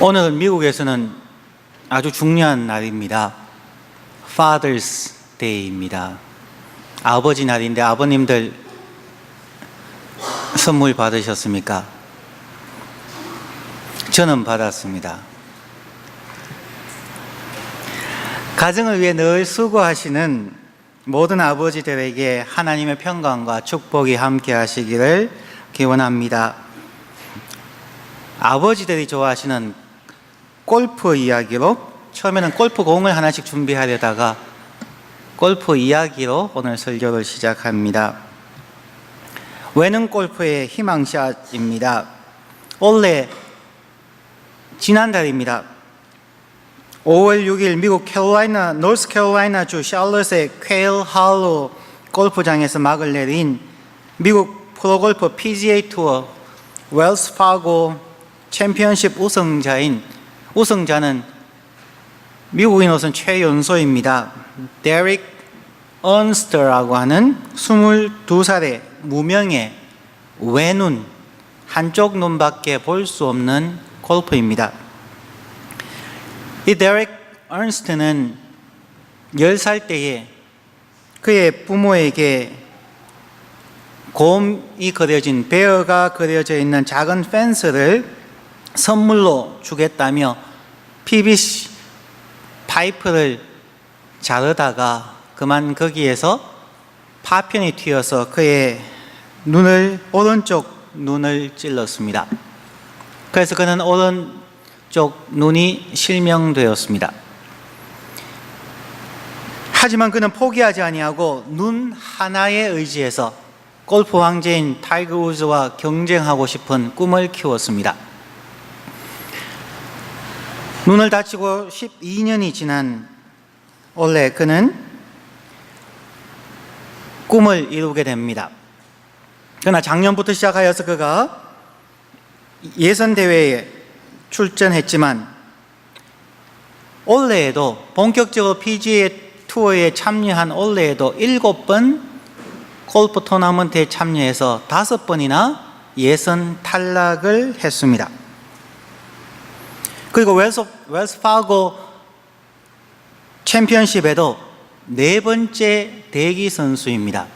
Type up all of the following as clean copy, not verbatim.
오늘 미국에서는 아주 중요한 날입니다. Father's Day입니다. 아버지 날인데 아버님들 선물 받으셨습니까? 저는 받았습니다. 가정을 위해 늘 수고하시는 모든 아버지들에게 하나님의 평강과 축복이 함께 하시기를 기원합니다. 아버지들이 좋아하시는 골프 이야기로, 처음에는 골프공을 하나씩 준비하려다가 골프 이야기로 오늘 설교를 시작합니다. 외는 골프의 희망샷입니다. 원래 지난달입니다. 5월 6일 미국 노스캐롤라이나주 샬럿의 퀘일 할로 골프장에서 막을 내린 미국 프로골프 PGA 투어 웰스 파고 챔피언십 우승자는 미국인으로서는 최연소입니다. 데릭 언스트라고 하는 22살의 무명의 외눈, 한쪽 눈밖에 볼 수 없는 골퍼입니다. 이 데릭 언스트는 10살 때에 그의 부모에게 곰이 그려진, 베어가 그려져 있는 작은 펜스를 선물로 주겠다며 PVC 파이프를 자르다가 그만 거기에서 파편이 튀어서 그의 오른쪽 눈을 찔렀습니다. 그래서 그는 오른쪽 눈이 실명되었습니다. 하지만 그는 포기하지 아니하고 눈 하나에 의지해서 골프 왕제인 타이거 우즈와 경쟁하고 싶은 꿈을 키웠습니다. 눈을 다치고 12년이 지난 올해 그는 꿈을 이루게 됩니다. 그러나 작년부터 시작하여서 그가 예선 대회에 출전했지만 올해에도 본격적으로 PGA 투어에 참여한 올해에도 7번 골프 토너먼트에 참여해서 5번이나 예선 탈락을 했습니다. 그리고 웰스 파고 챔피언십에도 4번째 대기 선수입니다.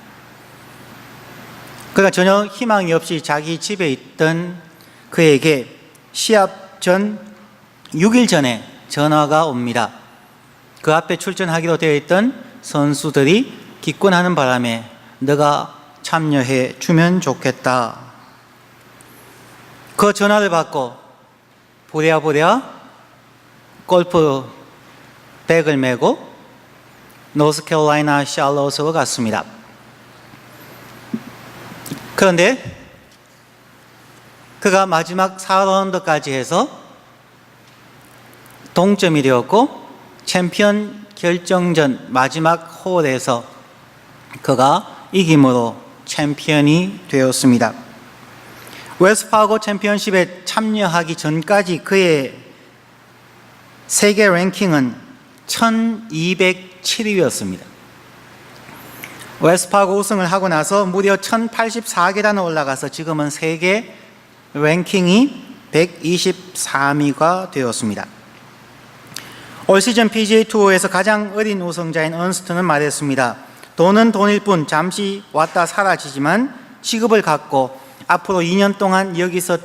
그가 전혀 희망이 없이 자기 집에 있던 그에게 시합 전 6일 전에 전화가 옵니다. 그 앞에 출전하기로 되어 있던 선수들이 기권하는 바람에 너가 참여해 주면 좋겠다. 그 전화를 받고 부랴부랴 골프 백을 메고 노스캐롤라이나 샬롯으로 갔습니다. 그런데 그가 마지막 4라운드까지 해서 동점이 되었고 챔피언 결정전 마지막 홀에서 그가 이김으로 챔피언이 되었습니다. 웰스 파고 챔피언십에 참여하기 전까지 그의 세계 랭킹은 1207위였습니다. 웰스 파고 우승을 하고 나서 무려 1084계단을 올라가서 지금은 세계 랭킹이 123위가 되었습니다. 올 시즌 PGA 투어에서 가장 어린 우승자인 언스트는 말했습니다. 돈은 돈일 뿐 잠시 왔다 사라지지만 직업을 갖고 앞으로 2년 동안 여기서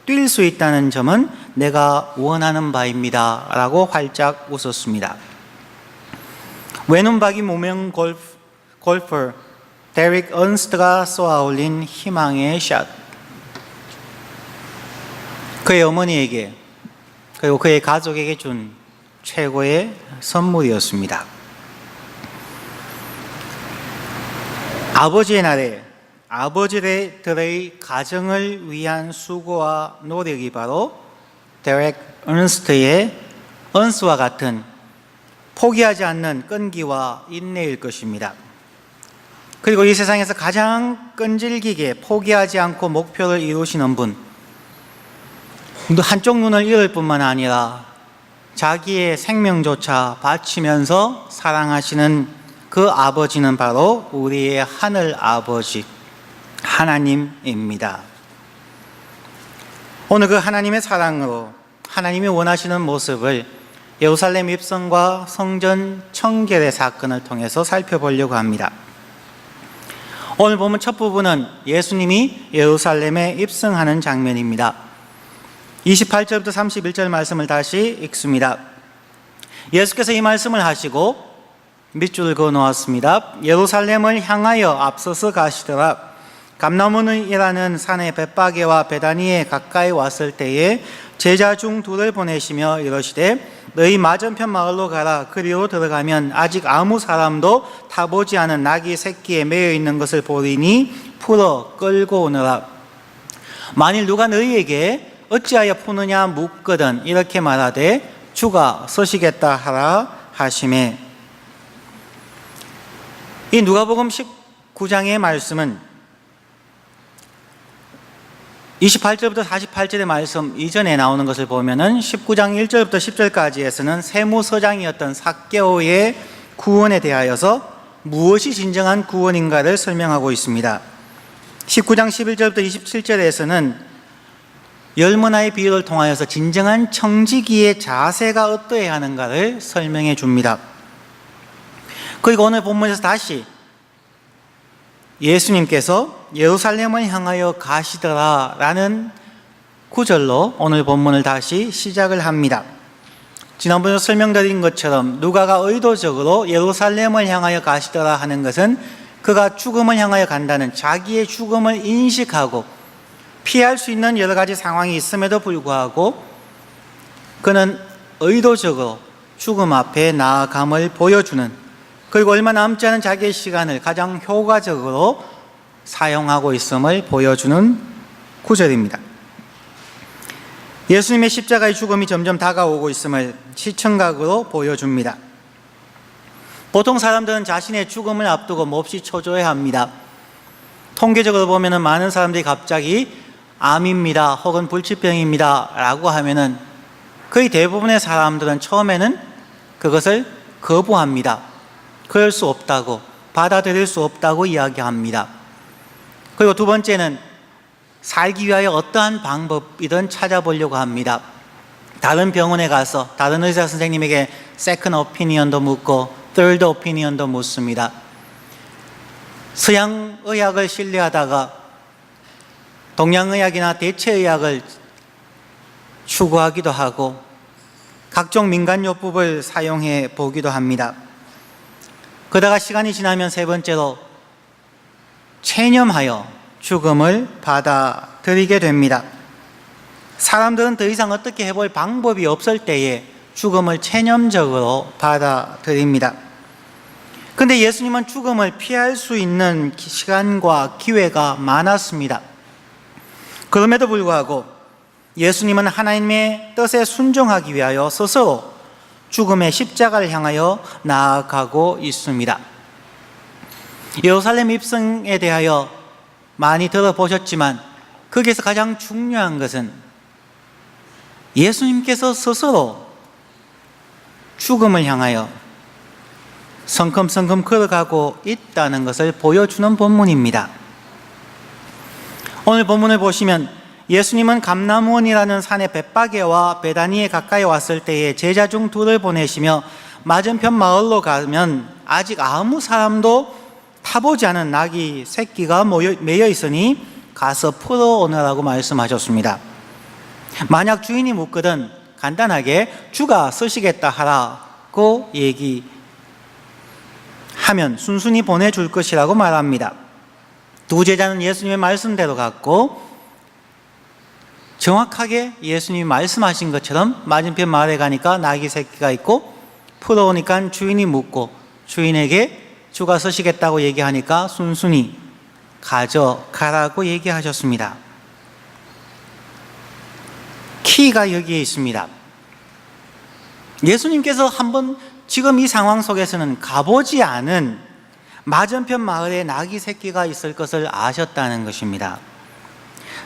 뛸 수 있다는 점은 내가 원하는 바입니다 라고 활짝 웃었습니다. 외눈박이 무명 골퍼 데릭 언스트가 쏘아올린 희망의 샷, 그의 어머니에게 그리고 그의 가족에게 준 최고의 선물이었습니다. 아버지의 날에 아버지들의 가정을 위한 수고와 노력이 바로 데릭 언스트와 같은 포기하지 않는 끈기와 인내일 것입니다. 그리고 이 세상에서 가장 끈질기게 포기하지 않고 목표를 이루시는 분, 한쪽 눈을 잃을 뿐만 아니라 자기의 생명조차 바치면서 사랑하시는 그 아버지는 바로 우리의 하늘 아버지 하나님입니다. 오늘 그 하나님의 사랑으로 하나님이 원하시는 모습을 예루살렘 입성과 성전 청결의 사건을 통해서 살펴보려고 합니다. 오늘 보면 첫 부분은 예수님이 예루살렘에 입성하는 장면입니다. 28절부터 31절 말씀을 다시 읽습니다. 예수께서 이 말씀을 하시고 밑줄을 그어 놓았습니다. 예루살렘을 향하여 앞서서 가시더라. 감나문이라는 산의 벳바게와 베다니에 가까이 왔을 때에 제자 중 둘을 보내시며 이러시되 너희 맞은편 마을로 가라. 그리로 들어가면 아직 아무 사람도 타보지 않은 나귀 새끼에 매여 있는 것을 보리니 풀어 끌고 오너라. 만일 누가 너희에게 어찌하여 푸느냐 묻거든 이렇게 말하되 주가 서시겠다 하라 하시매. 이 누가복음 19장의 말씀은 28절부터 48절의 말씀 이전에 나오는 것을 보면은 19장 1절부터 10절까지에서는 세무서장이었던 삭개오의 구원에 대하여서 무엇이 진정한 구원인가를 설명하고 있습니다. 19장 11절부터 27절에서는 열문화의 비유를 통하여서 진정한 청지기의 자세가 어떠해야 하는가를 설명해 줍니다. 그리고 오늘 본문에서 다시 예수님께서 예루살렘을 향하여 가시더라 라는 구절로 오늘 본문을 다시 시작을 합니다. 지난번에 설명드린 것처럼 누가가 의도적으로 예루살렘을 향하여 가시더라 하는 것은 그가 죽음을 향하여 간다는 자기의 죽음을 인식하고 피할 수 있는 여러 가지 상황이 있음에도 불구하고 그는 의도적으로 죽음 앞에 나아감을 보여주는, 그리고 얼마 남지 않은 자기의 시간을 가장 효과적으로 사용하고 있음을 보여주는 구절입니다. 예수님의 십자가의 죽음이 점점 다가오고 있음을 시청각으로 보여줍니다. 보통 사람들은 자신의 죽음을 앞두고 몹시 초조해합니다. 통계적으로 보면 많은 사람들이 갑자기 암입니다 혹은 불치병입니다 라고 하면은 거의 대부분의 사람들은 처음에는 그것을 거부합니다. 그럴 수 없다고, 받아들일 수 없다고 이야기합니다. 그리고 두 번째는 살기 위하여 어떠한 방법이든 찾아보려고 합니다. 다른 병원에 가서 다른 의사 선생님에게 세컨드 오피니언도 묻고 third 오피니언도 묻습니다. 서양 의학을 신뢰하다가 동양의학이나 대체의학을 추구하기도 하고 각종 민간요법을 사용해 보기도 합니다. 그러다가 시간이 지나면 세 번째로 체념하여 죽음을 받아들이게 됩니다. 사람들은 더 이상 어떻게 해볼 방법이 없을 때에 죽음을 체념적으로 받아들입니다. 그런데 예수님은 죽음을 피할 수 있는 시간과 기회가 많았습니다. 그럼에도 불구하고 예수님은 하나님의 뜻에 순종하기 위하여 스스로 죽음의 십자가를 향하여 나아가고 있습니다. 예루살렘 입성에 대하여 많이 들어보셨지만 거기에서 가장 중요한 것은 예수님께서 스스로 죽음을 향하여 성큼성큼 걸어가고 있다는 것을 보여주는 본문입니다. 오늘 본문을 보시면 예수님은 감나무원이라는 산의 벳바게와 베다니에 가까이 왔을 때에 제자 중 둘을 보내시며 맞은편 마을로 가면 아직 아무 사람도 타보지 않은 나귀 새끼가 매여 있으니 가서 풀어오느라고 말씀하셨습니다. 만약 주인이 묻거든 간단하게 주가 서시겠다 하라고 얘기하면 순순히 보내줄 것이라고 말합니다. 두 제자는 예수님의 말씀대로 갔고 정확하게 예수님이 말씀하신 것처럼 맞은편 마을에 가니까 나귀 새끼가 있고 풀어오니까 주인이 묻고 주인에게 주가 서시겠다고 얘기하니까 순순히 가져가라고 얘기하셨습니다. 키가 여기에 있습니다. 예수님께서 한번 지금 이 상황 속에서는 가보지 않은 맞은편 마을에 나귀 새끼가 있을 것을 아셨다는 것입니다.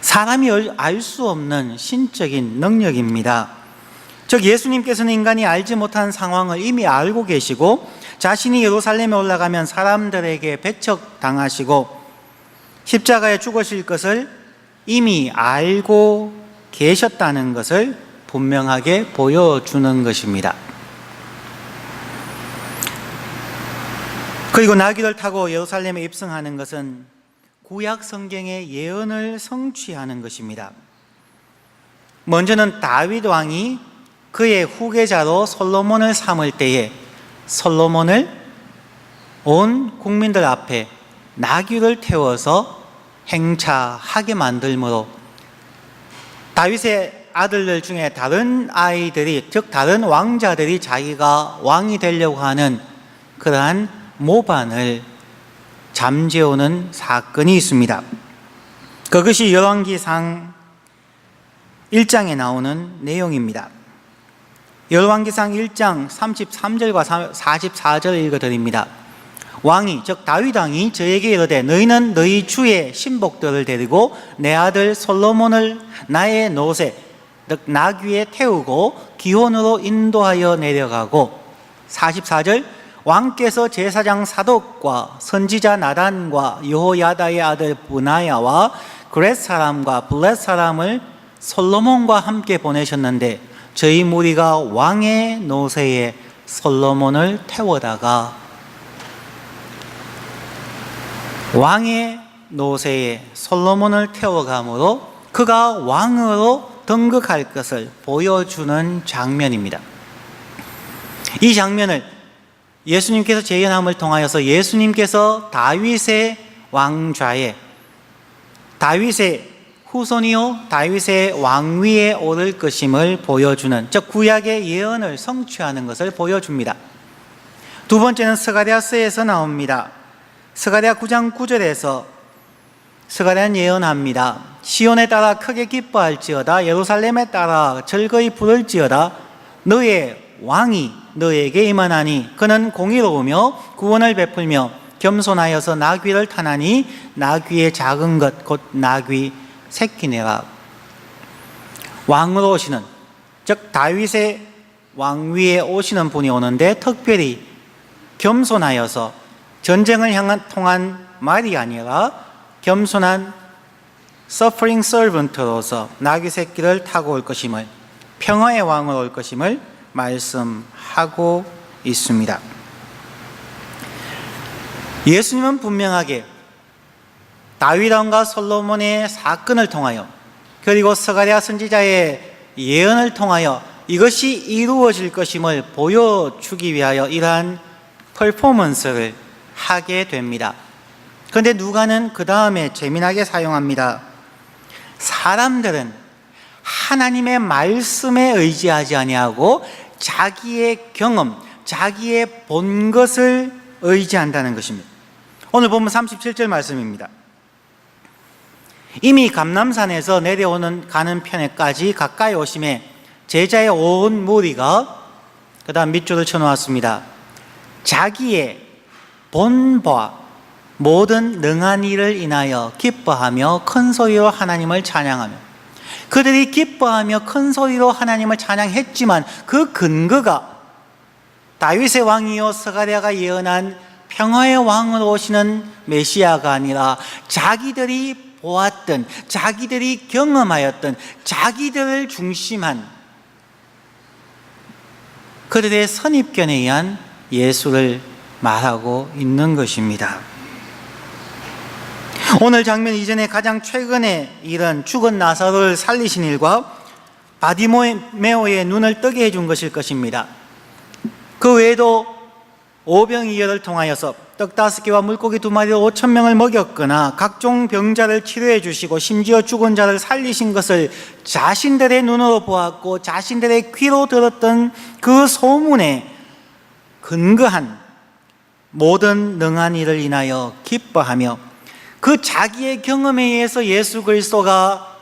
사람이 알 수 없는 신적인 능력입니다. 즉 예수님께서는 인간이 알지 못한 상황을 이미 알고 계시고 자신이 예루살렘에 올라가면 사람들에게 배척당하시고 십자가에 죽으실 것을 이미 알고 계셨다는 것을 분명하게 보여주는 것입니다. 그리고 나귀를 타고 예루살렘에 입성하는 것은 구약 성경의 예언을 성취하는 것입니다. 먼저는 다윗 왕이 그의 후계자로 솔로몬을 삼을 때에 솔로몬을 온 국민들 앞에 나귀를 태워서 행차하게 만들므로 다윗의 아들들 중에 다른 아이들이, 즉 다른 왕자들이 자기가 왕이 되려고 하는 그러한 모반을 잠재우는 사건이 있습니다. 그것이 열왕기상 1장에 나오는 내용입니다. 열왕기상 1장 33절과 44절을 읽어드립니다. 왕이, 즉 다윗 왕이 저에게 이르되 너희는 너희 주의 신복들을 데리고 내 아들 솔로몬을 나의 노새 즉 나귀에 태우고 기혼으로 인도하여 내려가고 44절 왕께서 제사장 사독과 선지자 나단과 여호야다의 아들 브나야와 그렛 사람과 블렛 사람을 솔로몬과 함께 보내셨는데 저희 무리가 왕의 노새에 솔로몬을 태워다가 왕의 노새에 솔로몬을 태워가므로 그가 왕으로 등극할 것을 보여주는 장면입니다. 이 장면을 예수님께서 재현함을 통하여서 예수님께서 다윗의 왕좌에 다윗의 후손이요 다윗의 왕위에 오를 것임을 보여주는, 즉 구약의 예언을 성취하는 것을 보여줍니다. 두 번째는 스가랴서에서 나옵니다. 스가랴 9장 9절에서 스가랴는 예언합니다. 시온에 따라 크게 기뻐할지어다 예루살렘에 따라 즐거이 부를지어다 너의 왕이 너에게 임하나니 그는 공의로우며 구원을 베풀며 겸손하여서 나귀를 타나니 나귀의 작은 것 곧 나귀 새끼니라. 왕으로 오시는, 즉 다윗의 왕위에 오시는 분이 오는데 특별히 겸손하여서 전쟁을 통한 말이 아니라 겸손한 suffering servant로서 나귀 새끼를 타고 올 것임을, 평화의 왕으로 올 것임을 말씀하고 있습니다. 예수님은 분명하게 다윗 왕과 솔로몬의 사건을 통하여 그리고 스가랴 선지자의 예언을 통하여 이것이 이루어질 것임을 보여주기 위하여 이러한 퍼포먼스를 하게 됩니다. 그런데 누가는 그 다음에 재미나게 사용합니다. 사람들은 하나님의 말씀에 의지하지 아니하고 자기의 경험, 자기의 본 것을 의지한다는 것입니다. 오늘 보면 37절 말씀입니다. 이미 감람산에서 가는 편에까지 가까이 오심에 제자의 온 무리가 그 다음 밑줄을 쳐놓았습니다. 자기의 본 바 모든 능한 일을 인하여 기뻐하며 큰 소리로 하나님을 찬양하며, 그들이 기뻐하며 큰 소리로 하나님을 찬양했지만 그 근거가 다윗의 왕이요 스가랴가 예언한 평화의 왕으로 오시는 메시아가 아니라 자기들이 보았던, 자기들이 경험하였던, 자기들을 중심한 그들의 선입견에 의한 예수를 말하고 있는 것입니다. 오늘 장면 이전에 가장 최근에 일은 죽은 나사로를 살리신 일과 바디메오의 눈을 뜨게 해준 것일 것입니다. 그 외에도 오병이어를 통하여서 떡 5개와 물고기 2마리로 5,000명을 먹였거나 각종 병자를 치료해 주시고 심지어 죽은 자를 살리신 것을 자신들의 눈으로 보았고 자신들의 귀로 들었던 그 소문에 근거한 모든 능한 일을 인하여 기뻐하며 그 자기의 경험에 의해서 예수 그리스도가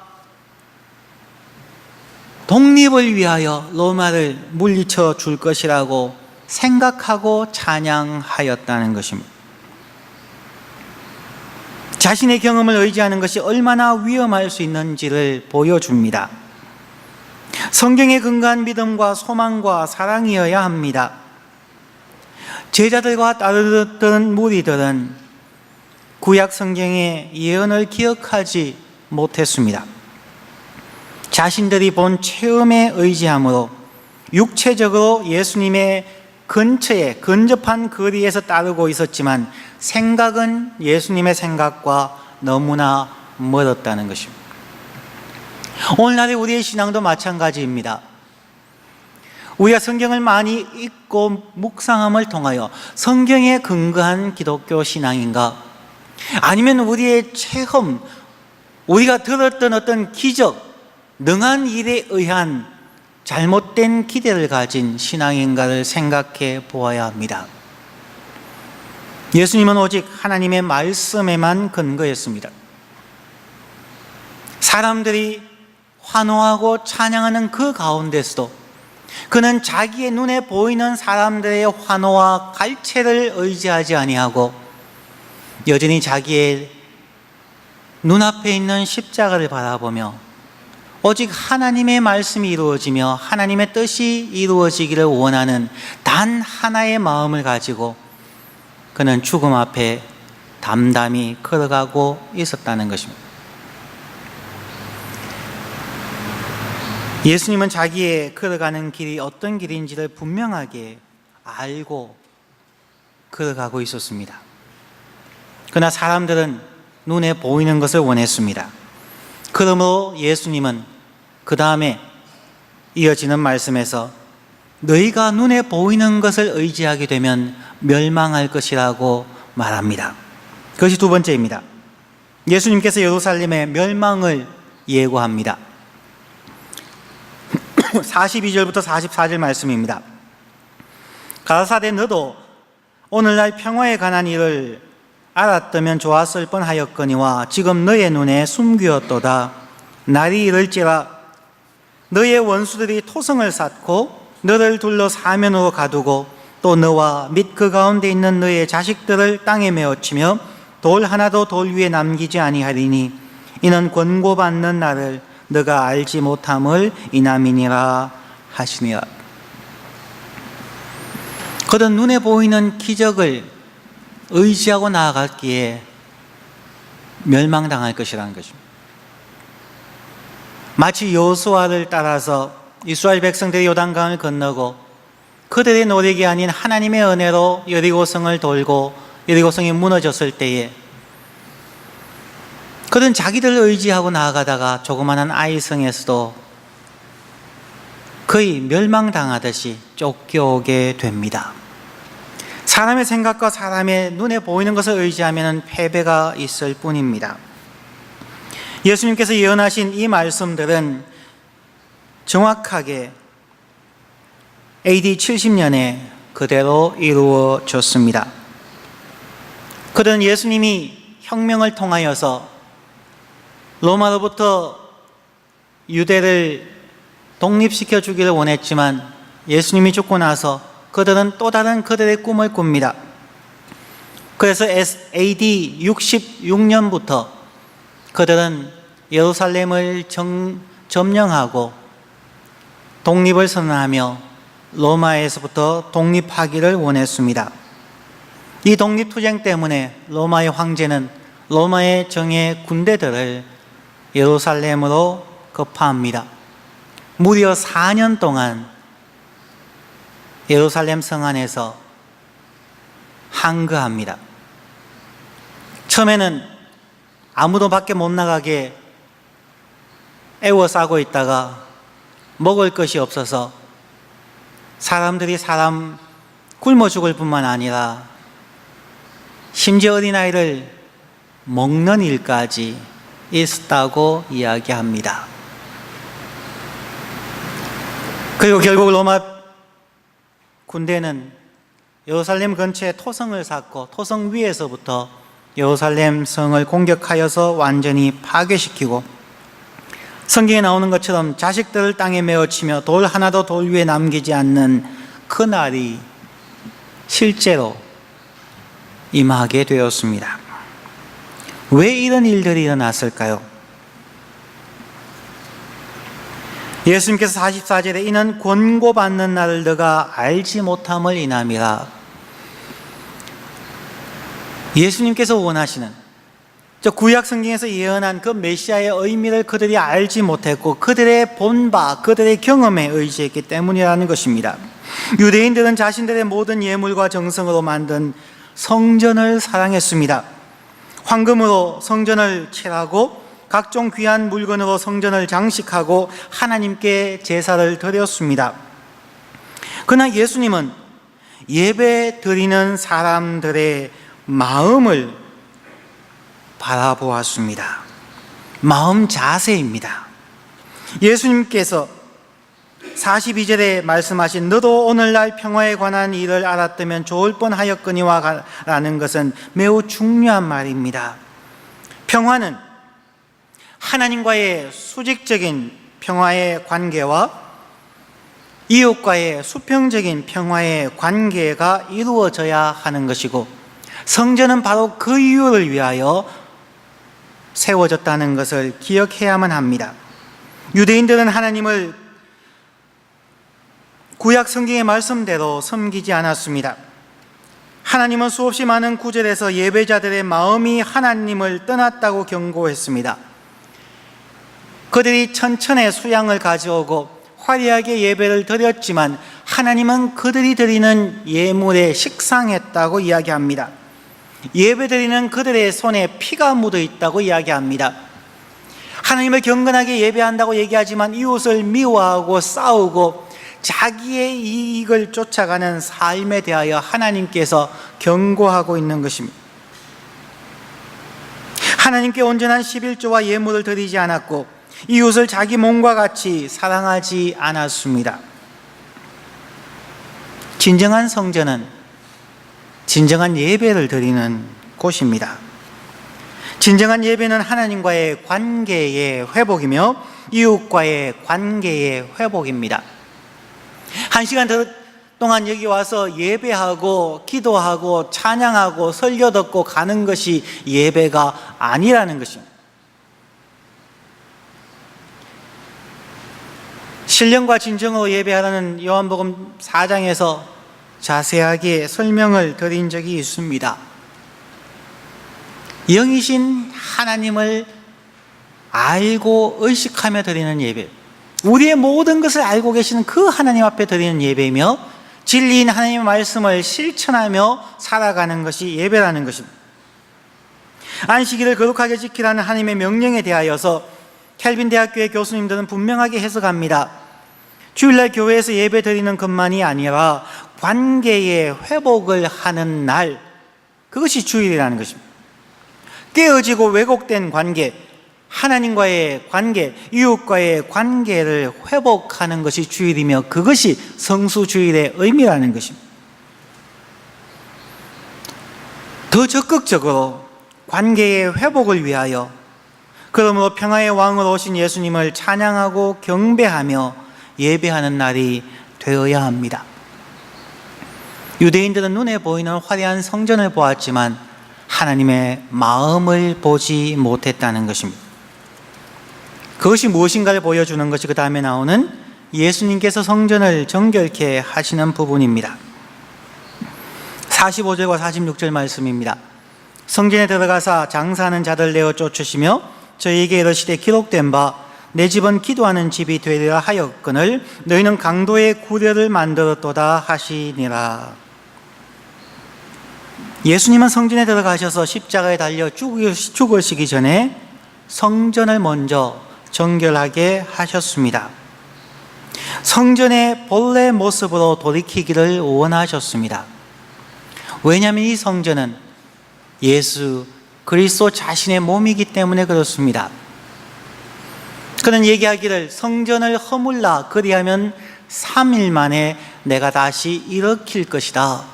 독립을 위하여 로마를 물리쳐 줄 것이라고 생각하고 찬양하였다는 것입니다. 자신의 경험을 의지하는 것이 얼마나 위험할 수 있는지를 보여줍니다. 성경에 근거한 믿음과 소망과 사랑이어야 합니다. 제자들과 따르던 무리들은 구약 성경의 예언을 기억하지 못했습니다. 자신들이 본 체험에 의지함으로 육체적으로 예수님의 근처에 근접한 거리에서 따르고 있었지만 생각은 예수님의 생각과 너무나 멀었다는 것입니다. 오늘날의 우리의 신앙도 마찬가지입니다. 우리가 성경을 많이 읽고 묵상함을 통하여 성경에 근거한 기독교 신앙인가? 아니면 우리의 체험, 우리가 들었던 어떤 기적, 능한 일에 의한 잘못된 기대를 가진 신앙인가를 생각해 보아야 합니다. 예수님은 오직 하나님의 말씀에만 근거했습니다. 사람들이 환호하고 찬양하는 그 가운데서도 그는 자기의 눈에 보이는 사람들의 환호와 갈채를 의지하지 아니하고 여전히 자기의 눈앞에 있는 십자가를 바라보며 오직 하나님의 말씀이 이루어지며 하나님의 뜻이 이루어지기를 원하는 단 하나의 마음을 가지고 그는 죽음 앞에 담담히 걸어가고 있었다는 것입니다. 예수님은 자기의 걸어가는 길이 어떤 길인지를 분명하게 알고 걸어가고 있었습니다. 그러나 사람들은 눈에 보이는 것을 원했습니다. 그러므로 예수님은 그 다음에 이어지는 말씀에서 너희가 눈에 보이는 것을 의지하게 되면 멸망할 것이라고 말합니다. 그것이 두 번째입니다. 예수님께서 예루살렘의 멸망을 예고합니다. 42절부터 44절 말씀입니다. 가라사대 너도 오늘날 평화에 관한 일을 알았다면 좋았을 뻔하였거니와 지금 너의 눈에 숨기었도다. 날이 이를지라 너의 원수들이 토성을 쌓고 너를 둘러 사면으로 가두고 또 너와 및 그 가운데 있는 너의 자식들을 땅에 메어치며 돌 하나도 돌 위에 남기지 아니하리니 이는 권고받는 날을 너가 알지 못함을 인함이니라 하시니라. 그런 눈에 보이는 기적을 의지하고 나아갔기에 멸망당할 것이라는 것입니다. 마치 여호수아를 따라서 이스라엘 백성들이 요단강을 건너고 그들의 노력이 아닌 하나님의 은혜로 여리고성을 돌고 여리고성이 무너졌을 때에 그들은 자기들을 의지하고 나아가다가 조그마한 아이성에서도 거의 멸망당하듯이 쫓겨오게 됩니다. 사람의 생각과 사람의 눈에 보이는 것을 의지하면 패배가 있을 뿐입니다. 예수님께서 예언하신 이 말씀들은 정확하게 AD 70년에 그대로 이루어졌습니다. 그들은 예수님이 혁명을 통하여서 로마로부터 유대를 독립시켜 주기를 원했지만 예수님이 죽고 나서 그들은 또 다른 그들의 꿈을 꿉니다. 그래서 AD 66년부터 그들은 예루살렘을 점령하고 독립을 선언하며 로마에서부터 독립하기를 원했습니다. 이 독립투쟁 때문에 로마의 황제는 로마의 정예 군대들을 예루살렘으로 급파합니다. 무려 4년 동안 예루살렘 성 안에서 항거합니다. 처음에는 아무도 밖에 못 나가게 애워싸고 있다가 먹을 것이 없어서 사람들이 사람 굶어 죽을 뿐만 아니라 심지어 어린아이를 먹는 일까지 있었다고 이야기합니다. 그리고 결국 로마 군대는 예루살렘 근처에 토성을 쌓고 토성 위에서부터 예루살렘 성을 공격하여서 완전히 파괴시키고 성경에 나오는 것처럼 자식들을 땅에 메어치며 돌 하나도 돌 위에 남기지 않는 그 날이 실제로 임하게 되었습니다. 왜 이런 일들이 일어났을까요? 예수님께서 44절에 이는 권고받는 날을 너가 알지 못함을 인함이라. 예수님께서 원하시는 저 구약 성경에서 예언한 그 메시아의 의미를 그들이 알지 못했고 그들의 본바, 그들의 경험에 의지했기 때문이라는 것입니다. 유대인들은 자신들의 모든 예물과 정성으로 만든 성전을 사랑했습니다. 황금으로 성전을 칠하고 각종 귀한 물건으로 성전을 장식하고 하나님께 제사를 드렸습니다. 그러나 예수님은 예배 드리는 사람들의 마음을 바라보았습니다. 마음 자세입니다. 예수님께서 42절에 말씀하신 너도 오늘날 평화에 관한 일을 알았다면 좋을 뻔하였거니와 라는 것은 매우 중요한 말입니다. 평화는 하나님과의 수직적인 평화의 관계와 이웃과의 수평적인 평화의 관계가 이루어져야 하는 것이고 성전은 바로 그 이유를 위하여 세워졌다는 것을 기억해야만 합니다. 유대인들은 하나님을 구약 성경의 말씀대로 섬기지 않았습니다. 하나님은 수없이 많은 구절에서 예배자들의 마음이 하나님을 떠났다고 경고했습니다. 그들이 천천의 수양을 가져오고 화려하게 예배를 드렸지만 하나님은 그들이 드리는 예물에 식상했다고 이야기합니다. 예배 드리는 그들의 손에 피가 묻어 있다고 이야기합니다. 하나님을 경건하게 예배한다고 얘기하지만 이웃을 미워하고 싸우고 자기의 이익을 쫓아가는 삶에 대하여 하나님께서 경고하고 있는 것입니다. 하나님께 온전한 11조와 예물을 드리지 않았고 이웃을 자기 몸과 같이 사랑하지 않았습니다. 진정한 성전은 진정한 예배를 드리는 곳입니다. 진정한 예배는 하나님과의 관계의 회복이며 이웃과의 관계의 회복입니다. 1시간 동안 여기 와서 예배하고 기도하고 찬양하고 설교 듣고 가는 것이 예배가 아니라는 것입니다. 신령과 진정으로 예배하라는 요한복음 4장에서 자세하게 설명을 드린 적이 있습니다. 영이신 하나님을 알고 의식하며 드리는 예배, 우리의 모든 것을 알고 계시는 그 하나님 앞에 드리는 예배이며 진리인 하나님의 말씀을 실천하며 살아가는 것이 예배라는 것입니다. 안식일을 거룩하게 지키라는 하나님의 명령에 대하여서 켈빈 대학교의 교수님들은 분명하게 해석합니다. 주일날 교회에서 예배 드리는 것만이 아니라 관계의 회복을 하는 날, 그것이 주일이라는 것입니다. 깨어지고 왜곡된 관계, 하나님과의 관계, 이웃과의 관계를 회복하는 것이 주일이며 그것이 성수주일의 의미라는 것입니다. 더 적극적으로 관계의 회복을 위하여 그러므로 평화의 왕으로 오신 예수님을 찬양하고 경배하며 예배하는 날이 되어야 합니다. 유대인들은 눈에 보이는 화려한 성전을 보았지만 하나님의 마음을 보지 못했다는 것입니다. 그것이 무엇인가를 보여주는 것이 그 다음에 나오는 예수님께서 성전을 정결케 하시는 부분입니다. 45절과 46절 말씀입니다. 성전에 들어가사 장사하는 자들 내어 쫓으시며 저희에게 이르시되 기록된 바 내 집은 기도하는 집이 되리라 하였거늘 너희는 강도의 구려를 만들었도다 하시니라. 예수님은 성전에 들어가셔서 십자가에 달려 죽으시기 전에 성전을 먼저 정결하게 하셨습니다. 성전의 본래 모습으로 돌이키기를 원하셨습니다. 왜냐하면 이 성전은 예수 그리스도 자신의 몸이기 때문에 그렇습니다. 그는 얘기하기를 성전을 허물라 그리하면 3일 만에 내가 다시 일으킬 것이다.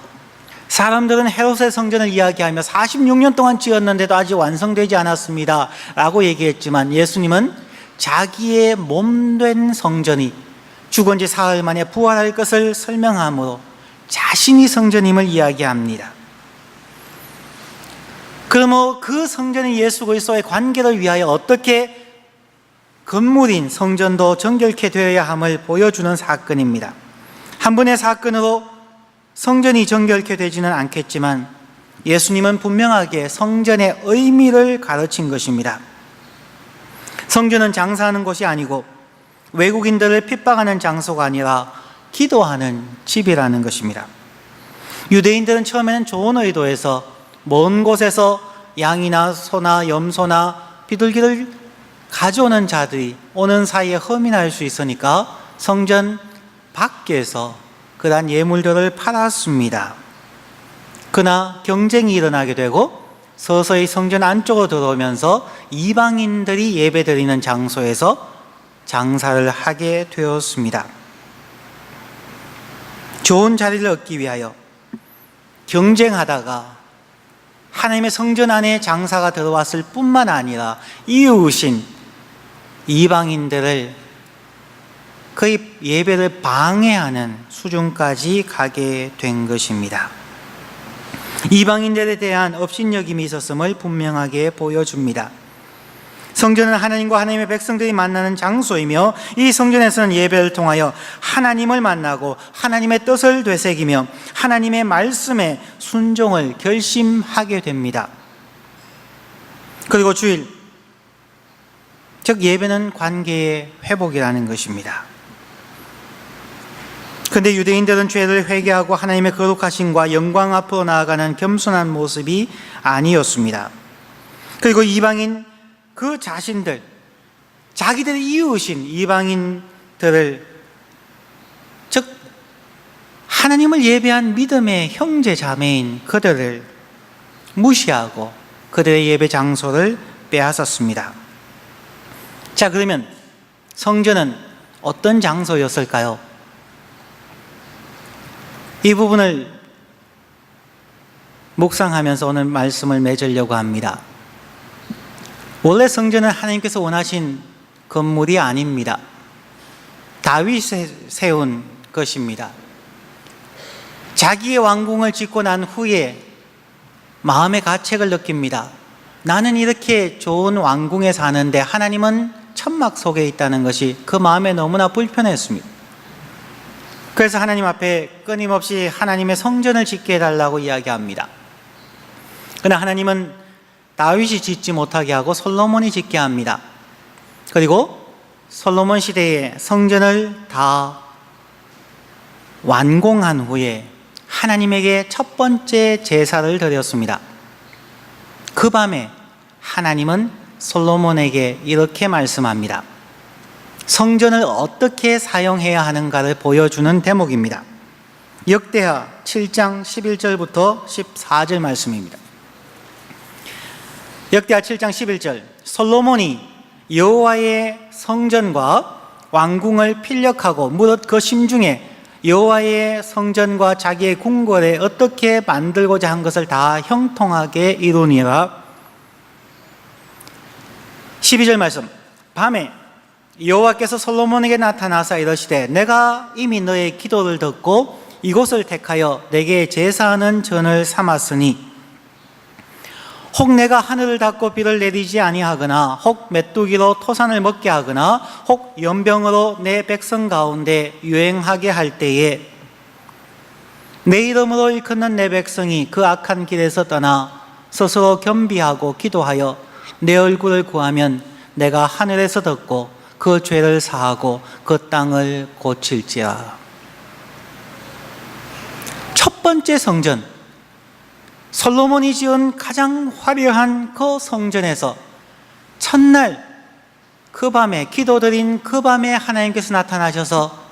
사람들은 헤롯의 성전을 이야기하며 46년 동안 지었는데도 아직 완성되지 않았습니다 라고 얘기했지만 예수님은 자기의 몸된 성전이 죽은 지 사흘 만에 부활할 것을 설명하므로 자신이 성전임을 이야기합니다. 그러므로 그 성전이 예수 그리스도의 관계를 위하여 어떻게 건물인 성전도 정결케 되어야 함을 보여주는 사건입니다. 한 번의 사건으로 성전이 정결케 되지는 않겠지만 예수님은 분명하게 성전의 의미를 가르친 것입니다. 성전은 장사하는 곳이 아니고 외국인들을 핍박하는 장소가 아니라 기도하는 집이라는 것입니다. 유대인들은 처음에는 좋은 의도에서 먼 곳에서 양이나 소나 염소나 비둘기를 가져오는 자들이 오는 사이에 흠이 날 수 있으니까 성전 밖에서 그러한 예물들을 팔았습니다. 그러나 경쟁이 일어나게 되고 서서히 성전 안쪽으로 들어오면서 이방인들이 예배드리는 장소에서 장사를 하게 되었습니다. 좋은 자리를 얻기 위하여 경쟁하다가 하나님의 성전 안에 장사가 들어왔을 뿐만 아니라 이웃인 이방인들을 그의 예배를 방해하는 수준까지 가게 된 것입니다. 이방인들에 대한 업신여김이 있었음을 분명하게 보여줍니다. 성전은 하나님과 하나님의 백성들이 만나는 장소이며 이 성전에서는 예배를 통하여 하나님을 만나고 하나님의 뜻을 되새기며 하나님의 말씀에 순종을 결심하게 됩니다. 그리고 주일, 즉 예배는 관계의 회복이라는 것입니다. 그런데 유대인들은 죄를 회개하고 하나님의 거룩하심과 영광 앞으로 나아가는 겸손한 모습이 아니었습니다. 그리고 이방인 그 자신들, 자기들의 이웃인 이방인들을, 즉 하나님을 예배한 믿음의 형제 자매인 그들을 무시하고 그들의 예배 장소를 빼앗았습니다. 자, 그러면 성전은 어떤 장소였을까요? 이 부분을 묵상하면서 오늘 말씀을 맺으려고 합니다. 원래 성전은 하나님께서 원하신 건물이 아닙니다. 다윗이 세운 것입니다. 자기의 왕궁을 짓고 난 후에 마음의 가책을 느낍니다. 나는 이렇게 좋은 왕궁에 사는데 하나님은 천막 속에 있다는 것이 그 마음에 너무나 불편했습니다. 그래서 하나님 앞에 끊임없이 하나님의 성전을 짓게 해달라고 이야기합니다. 그러나 하나님은 다윗이 짓지 못하게 하고 솔로몬이 짓게 합니다. 그리고 솔로몬 시대에 성전을 다 완공한 후에 하나님에게 첫 번째 제사를 드렸습니다. 그 밤에 하나님은 솔로몬에게 이렇게 말씀합니다. 성전을 어떻게 사용해야 하는가를 보여주는 대목입니다. 역대하 7장 11절부터 14절 말씀입니다. 역대하 7장 11절, 솔로몬이 여호와의 성전과 왕궁을 필력하고 무릇 그 심중에 여호와의 성전과 자기의 궁궐에 어떻게 만들고자 한 것을 다 형통하게 이루니라. 12절 말씀, 밤에 여호와께서 솔로몬에게 나타나사 이르시되 내가 이미 너의 기도를 듣고 이곳을 택하여 내게 제사하는 전을 삼았으니 혹 내가 하늘을 닫고 비를 내리지 아니하거나 혹 메뚜기로 토산을 먹게 하거나 혹 연병으로 내 백성 가운데 유행하게 할 때에 내 이름으로 일컫는 내 백성이 그 악한 길에서 떠나 스스로 겸비하고 기도하여 내 얼굴을 구하면 내가 하늘에서 듣고 그 죄를 사하고 그 땅을 고칠지라. 첫 번째 성전, 솔로몬이 지은 가장 화려한 그 성전에서 첫날 그 밤에 기도드린 그 밤에 하나님께서 나타나셔서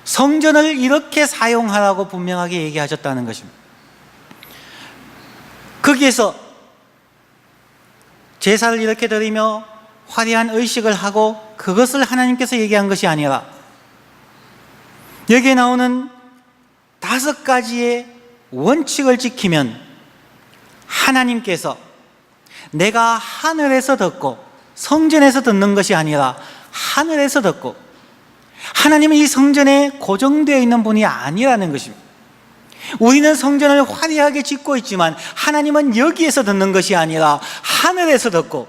성전을 이렇게 사용하라고 분명하게 얘기하셨다는 것입니다. 거기에서 제사를 이렇게 드리며 화려한 의식을 하고 그것을 하나님께서 얘기한 것이 아니라 여기에 나오는 5가지의 원칙을 지키면 하나님께서 내가 하늘에서 듣고 성전에서 듣는 것이 아니라 하늘에서 듣고, 하나님은 이 성전에 고정되어 있는 분이 아니라는 것입니다. 우리는 성전을 화려하게 짓고 있지만 하나님은 여기에서 듣는 것이 아니라 하늘에서 듣고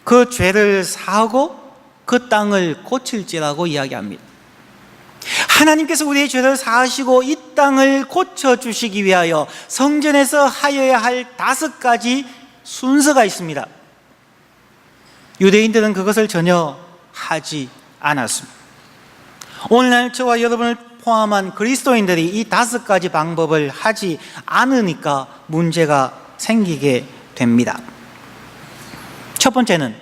그 죄를 사하고 그 땅을 고칠지라고 이야기합니다. 하나님께서 우리의 죄를 사하시고 이 땅을 고쳐주시기 위하여 성전에서 하여야 할 5가지 순서가 있습니다. 유대인들은 그것을 전혀 하지 않았습니다. 오늘날 저와 여러분을 포함한 그리스도인들이 이 5가지 방법을 하지 않으니까 문제가 생기게 됩니다. 첫 번째는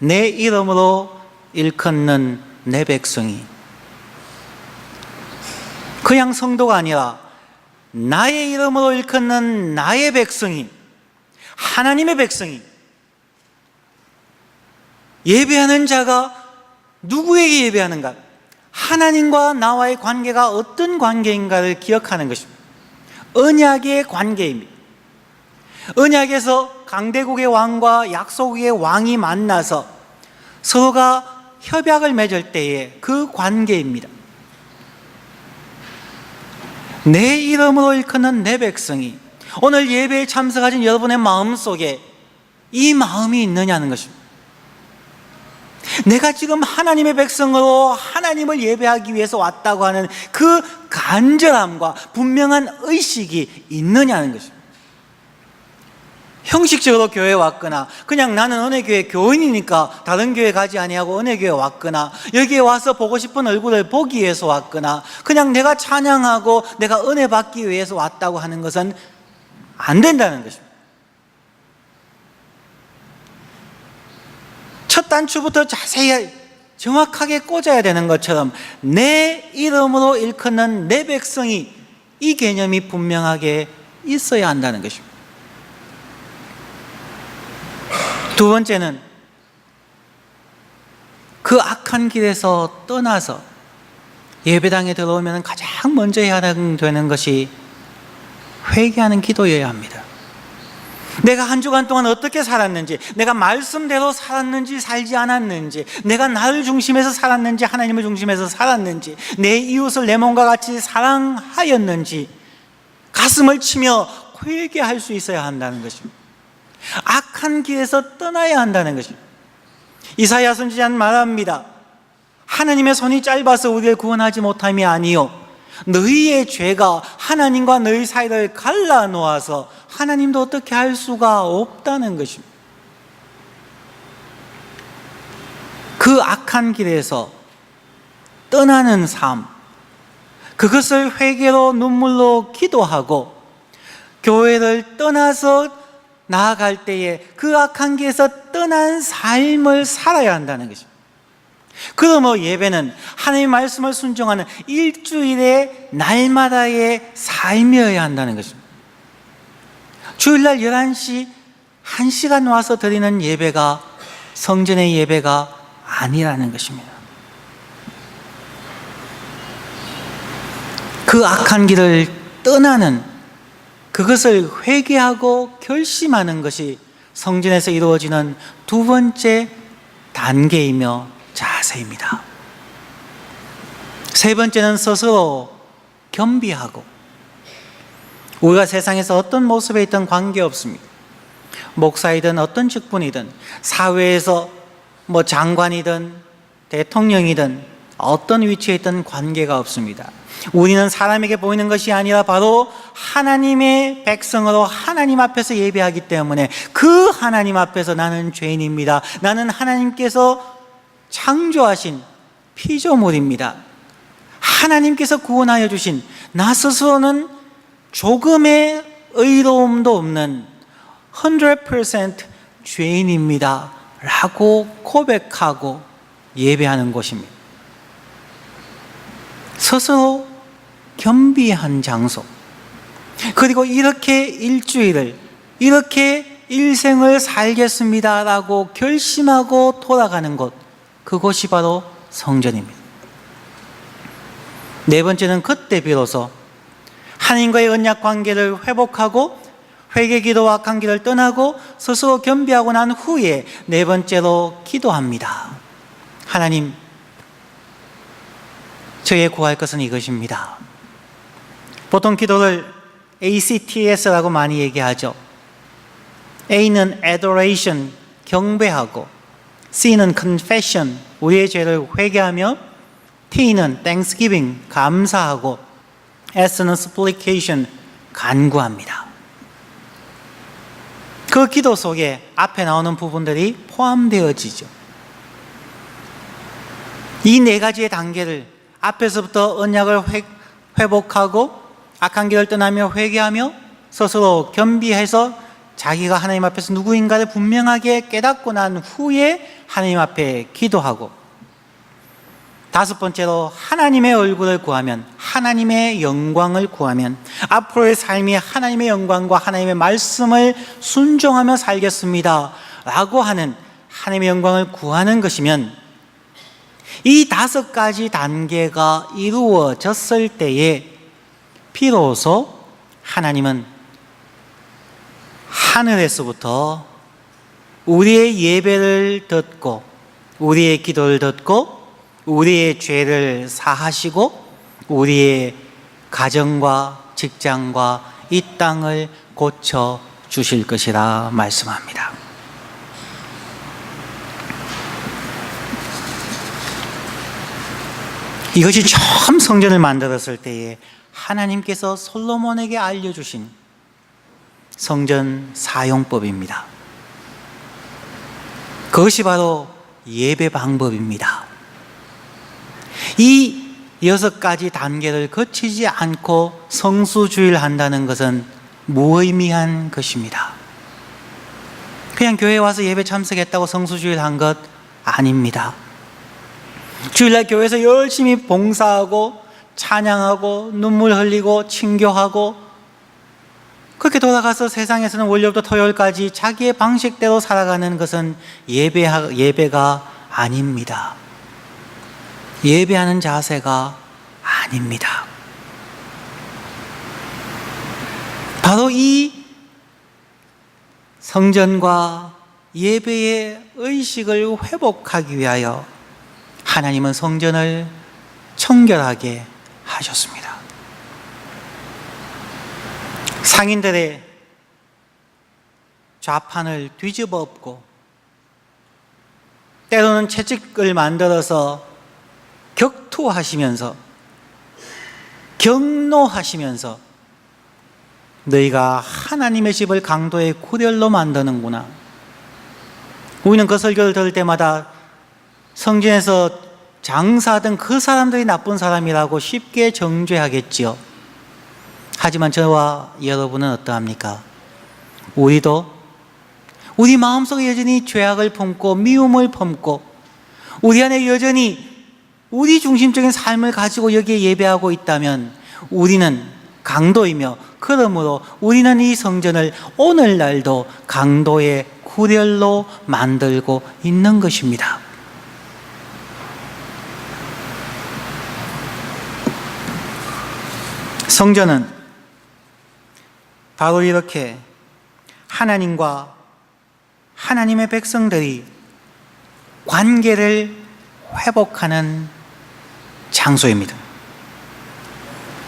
내 이름으로 일컫는 내 백성이, 그냥 성도가 아니라 나의 이름으로 일컫는 나의 백성이, 하나님의 백성이, 예배하는 자가 누구에게 예배하는가? 하나님과 나와의 관계가 어떤 관계인가를 기억하는 것입니다. 언약의 관계입니다. 언약에서 강대국의 왕과 약소국의 왕이 만나서 서로가 협약을 맺을 때의 그 관계입니다. 내 이름으로 일컫는 내 백성이, 오늘 예배에 참석하신 여러분의 마음속에 이 마음이 있느냐는 것입니다. 내가 지금 하나님의 백성으로 하나님을 예배하기 위해서 왔다고 하는 그 간절함과 분명한 의식이 있느냐는 것입니다. 형식적으로 교회에 왔거나, 그냥 나는 은혜교회 교인이니까 다른 교회 가지 아니하고 은혜교회 왔거나, 여기에 와서 보고 싶은 얼굴을 보기 위해서 왔거나, 그냥 내가 찬양하고 내가 은혜 받기 위해서 왔다고 하는 것은 안 된다는 것입니다. 첫 단추부터 자세히 정확하게 꽂아야 되는 것처럼 내 이름으로 일컫는 내 백성이, 이 개념이 분명하게 있어야 한다는 것입니다. 두 번째는 그 악한 길에서 떠나서 예배당에 들어오면 가장 먼저 해야 되는 것이 회개하는 기도여야 합니다. 내가 한 주간 동안 어떻게 살았는지, 내가 말씀대로 살았는지 살지 않았는지, 내가 나를 중심에서 살았는지 하나님을 중심에서 살았는지, 내 이웃을 내 몸과 같이 사랑하였는지 가슴을 치며 회개할 수 있어야 한다는 것입니다. 악한 길에서 떠나야 한다는 것입니다. 이사야 선지자는 말합니다. 하나님의 손이 짧아서 우리를 구원하지 못함이 아니요, 너희의 죄가 하나님과 너희 사이를 갈라놓아서 하나님도 어떻게 할 수가 없다는 것입니다. 그 악한 길에서 떠나는 삶, 그것을 회개로 눈물로 기도하고 교회를 떠나서 나아갈 때에 그 악한 길에서 떠난 삶을 살아야 한다는 것입니다. 그러므로 예배는 하나님의 말씀을 순종하는 일주일의 날마다의 삶이어야 한다는 것입니다. 주일날 11시 1시간 와서 드리는 예배가 성전의 예배가 아니라는 것입니다. 그 악한 길을 떠나는, 그것을 회개하고 결심하는 것이 성전에서 이루어지는 두 번째 단계이며 자세입니다. 세 번째는 스스로 겸비하고, 우리가 세상에서 어떤 모습에 있든 관계없습니다. 목사이든 어떤 직분이든, 사회에서 장관이든 대통령이든 어떤 위치에 있든 관계가 없습니다. 우리는 사람에게 보이는 것이 아니라 바로 하나님의 백성으로 하나님 앞에서 예배하기 때문에 그 하나님 앞에서 나는 죄인입니다. 나는 하나님께서 창조하신 피조물입니다. 하나님께서 구원하여 주신 나 스스로는 조금의 의로움도 없는 100% 죄인입니다 라고 고백하고 예배하는 곳입니다. 스스로 겸비한 장소, 그리고 이렇게 일주일을, 이렇게 일생을 살겠습니다라고 결심하고 돌아가는 곳, 그곳이 바로 성전입니다. 네 번째는 그때 비로소 하나님과의 언약 관계를 회복하고 회개기도와 악한 길을 떠나고 스스로 겸비하고 난 후에 네 번째로 기도합니다. 하나님, 저의 구할 것은 이것입니다. 보통 기도를 ACTS라고 많이 얘기하죠. A는 adoration, 경배하고, C는 confession, 우리의 죄를 회개하며, T는 Thanksgiving, 감사하고, S는 Supplication, 간구합니다. 그 기도 속에 앞에 나오는 부분들이 포함되어지죠. 이 네 가지의 단계를 앞에서부터 언약을 회복하고 악한 길을 떠나며 회개하며 스스로 겸비해서 자기가 하나님 앞에서 누구인가를 분명하게 깨닫고 난 후에 하나님 앞에 기도하고, 다섯 번째로 하나님의 얼굴을 구하면, 하나님의 영광을 구하면, 앞으로의 삶이 하나님의 영광과 하나님의 말씀을 순종하며 살겠습니다 라고 하는 하나님의 영광을 구하는 것이면, 이 다섯 가지 단계가 이루어졌을 때에 비로소 하나님은 하늘에서부터 우리의 예배를 듣고, 우리의 기도를 듣고, 우리의 죄를 사하시고, 우리의 가정과 직장과 이 땅을 고쳐 주실 것이라 말씀합니다. 이것이 처음 성전을 만들었을 때에 하나님께서 솔로몬에게 알려주신 성전 사용법입니다. 그것이 바로 예배 방법입니다. 이 6가지 단계를 거치지 않고 성수주의를 한다는 것은 무의미한 것입니다. 그냥 교회에 와서 예배 참석했다고 성수주의를 한 것 아닙니다. 주일날 교회에서 열심히 봉사하고 찬양하고 눈물 흘리고 친교하고 그렇게 돌아가서 세상에서는 월요일부터 토요일까지 자기의 방식대로 살아가는 것은 예배가 아닙니다. 예배하는 자세가 아닙니다. 바로 이 성전과 예배의 의식을 회복하기 위하여 하나님은 성전을 청결하게 하셨습니다. 상인들의 좌판을 뒤집어 엎고 때로는 채찍을 만들어서 격투하시면서 경노하시면서 너희가 하나님의 집을 강도의 구렬로 만드는구나. 우리는 그 설교를 들을 때마다 성전에서 장사하던 그 사람들이 나쁜 사람이라고 쉽게 정죄하겠지요. 하지만 저와 여러분은 어떠합니까? 우리도 우리 마음속에 여전히 죄악을 품고 미움을 품고 우리 안에 여전히 우리 중심적인 삶을 가지고 여기에 예배하고 있다면 우리는 강도이며, 그러므로 우리는 이 성전을 오늘날도 강도의 구렬로 만들고 있는 것입니다. 성전은 바로 이렇게 하나님과 하나님의 백성들이 관계를 회복하는 장소입니다.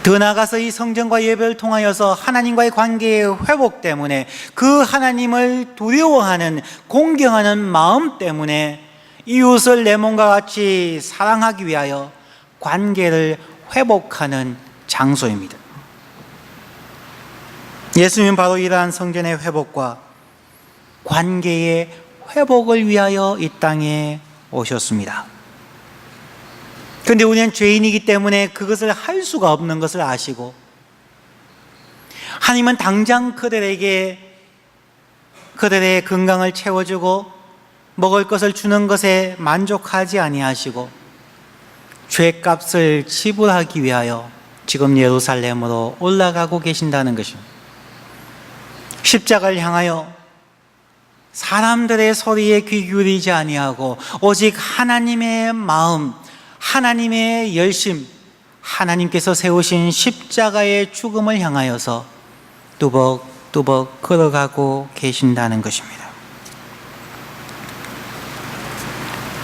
더 나아가서 이 성전과 예배를 통하여서 하나님과의 관계의 회복 때문에, 그 하나님을 두려워하는 공경하는 마음 때문에 이웃을 내 몸과 같이 사랑하기 위하여 관계를 회복하는 장소입니다. 예수님은 바로 이러한 성전의 회복과 관계의 회복을 위하여 이 땅에 오셨습니다. 그런데 우리는 죄인이기 때문에 그것을 할 수가 없는 것을 아시고, 하나님은 당장 그들에게 그들의 건강을 채워주고 먹을 것을 주는 것에 만족하지 아니하시고 죄값을 지불하기 위하여 지금 예루살렘으로 올라가고 계신다는 것입니다. 십자가를 향하여 사람들의 소리에 귀 기울이지 아니하고 오직 하나님의 마음, 하나님의 열심, 하나님께서 세우신 십자가의 죽음을 향하여서 뚜벅뚜벅 걸어가고 계신다는 것입니다.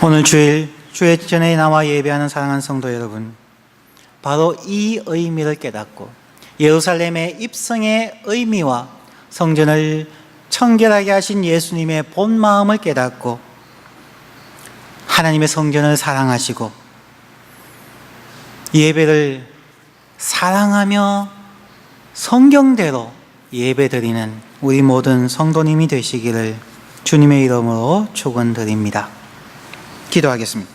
오늘 주일 주의 전에 나와 예배하는 사랑하는 성도 여러분, 바로 이 의미를 깨닫고 예루살렘의 입성의 의미와 성전을 청결하게 하신 예수님의 본 마음을 깨닫고 하나님의 성전을 사랑하시고 예배를 사랑하며 성경대로 예배드리는 우리 모든 성도님이 되시기를 주님의 이름으로 축원드립니다. 기도하겠습니다.